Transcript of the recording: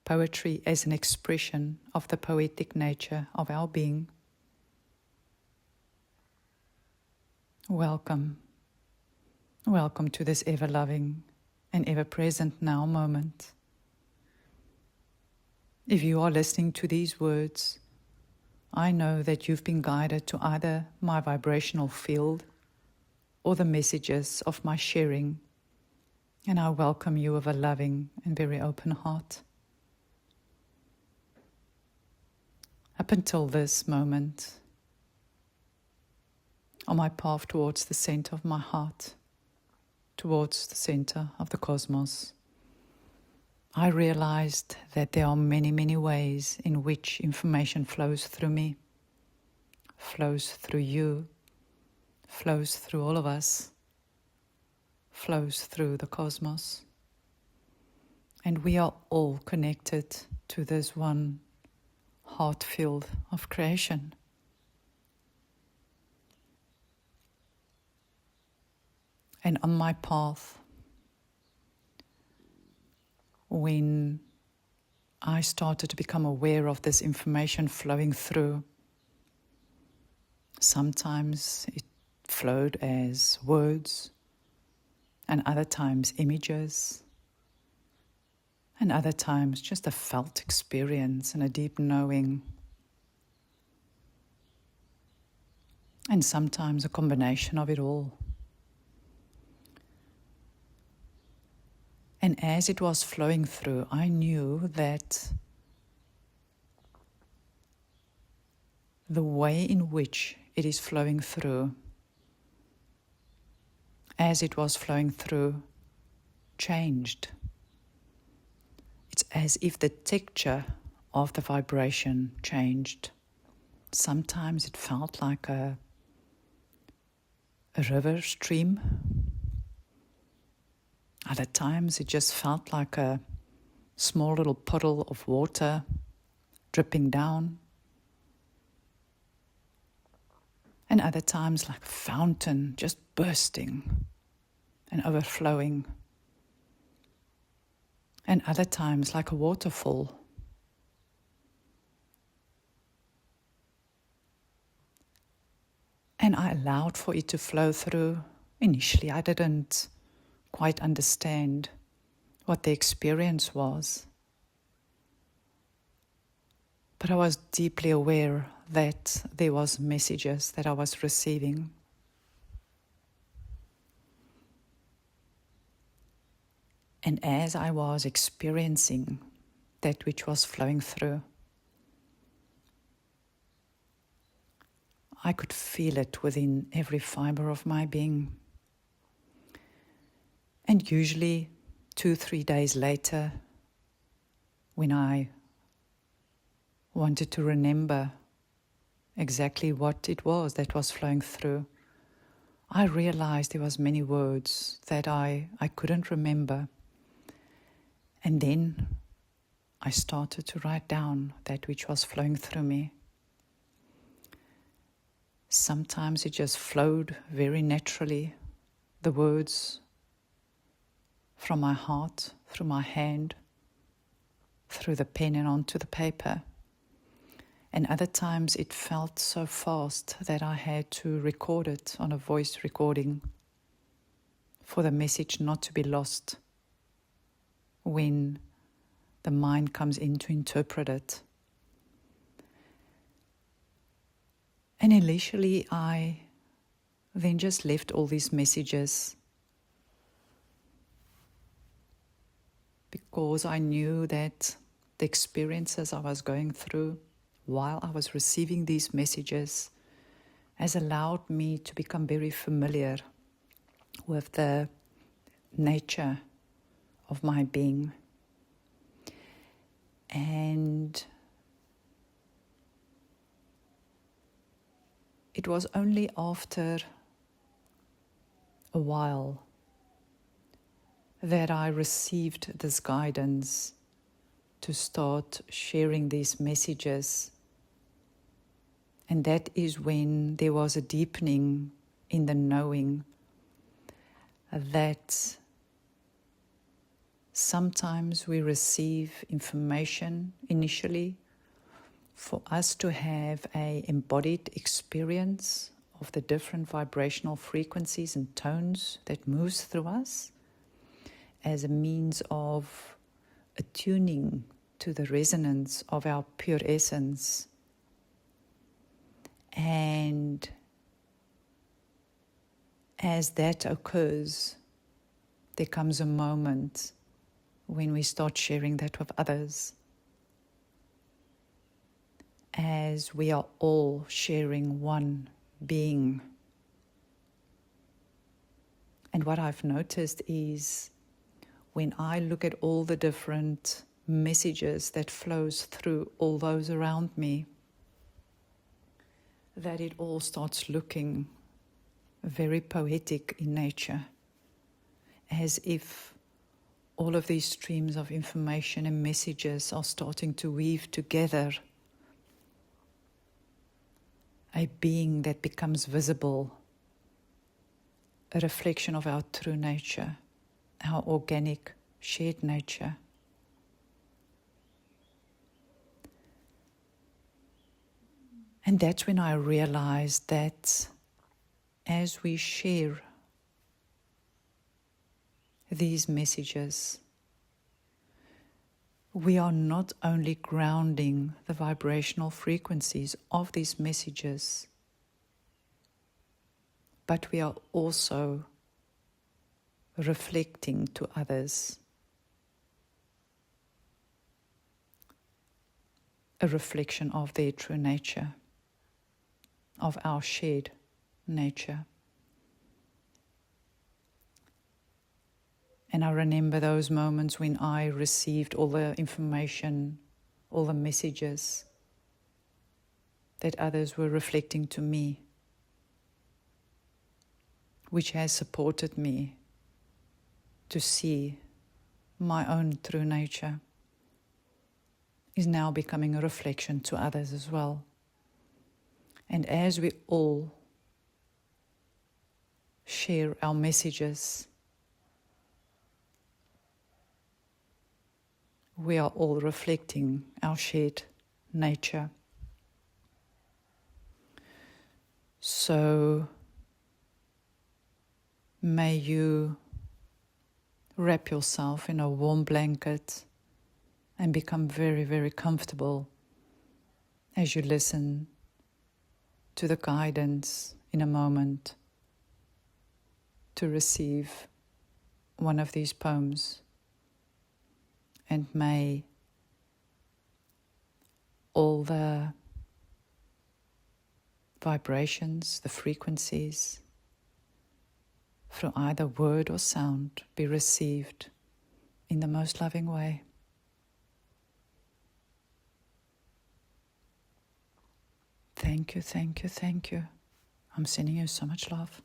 poetry as an expression of the poetic nature of our being. Welcome. Welcome to this ever-loving and ever-present now moment. If you are listening to these words, I know that you've been guided to either my vibrational field or the messages of my sharing, and I welcome you with a loving and very open heart. Up until this moment, on my path towards the center of my heart, towards the center of the cosmos, I realized that there are many, many ways in which information flows through me, flows through you, flows through all of us, flows through the cosmos. And we are all connected to this one heart field of creation. And on my path, when I started to become aware of this information flowing through, sometimes it flowed as words, and other times images, and other times just a felt experience and a deep knowing, and sometimes a combination of it all. And as it was flowing through, I knew that the way in which it is flowing through, as it was flowing through, changed. It's as if the texture of the vibration changed. Sometimes it felt like a river stream. Other times it just felt like a small little puddle of water dripping down. And other times like a fountain just bursting and overflowing. And other times like a waterfall. And I allowed for it to flow through. Initially I didn't quite understand what the experience was. But I was deeply aware that there was messages that I was receiving. And as I was experiencing that which was flowing through, I could feel it within every fiber of my being. And usually 2-3 days later, when I wanted to remember exactly what it was that was flowing through, I realized there was many words that I couldn't remember. And then I started to write down that which was flowing through me. Sometimes it just flowed very naturally, the words from my heart, through my hand, through the pen and onto the paper. And other times it felt so fast that I had to record it on a voice recording for the message not to be lost when the mind comes in to interpret it. And initially I then just left all these messages because I knew that the experiences I was going through while I was receiving these messages has allowed me to become very familiar with the nature of my being. And it was only after a while that I received this guidance to start sharing these messages. And that is when there was a deepening in the knowing that Sometimes we receive information initially for us to have an embodied experience of the different vibrational frequencies and tones that moves through us as a means of attuning to the resonance of our pure essence. And as that occurs, there comes a moment when we start sharing that with others, as we are all sharing one being. And what I've noticed is when I look at all the different messages that flows through all those around me, that it all starts looking very poetic in nature, as if all of these streams of information and messages are starting to weave together a being that becomes visible, a reflection of our true nature, our organic, shared nature. And that's when I realized that as we share these messages, we are not only grounding the vibrational frequencies of these messages, but we are also reflecting to others a reflection of their true nature, of our shared nature. And I remember those moments when I received all the information, all the messages that others were reflecting to me, which has supported me to see my own true nature is now becoming a reflection to others as well. And as we all share our messages, we are all reflecting our shared nature. So may you wrap yourself in a warm blanket and become very, very comfortable as you listen to the guidance in a moment to receive one of these poems. And may all the vibrations, the frequencies, through either word or sound, be received in the most loving way. Thank you, thank you, thank you. I'm sending you so much love.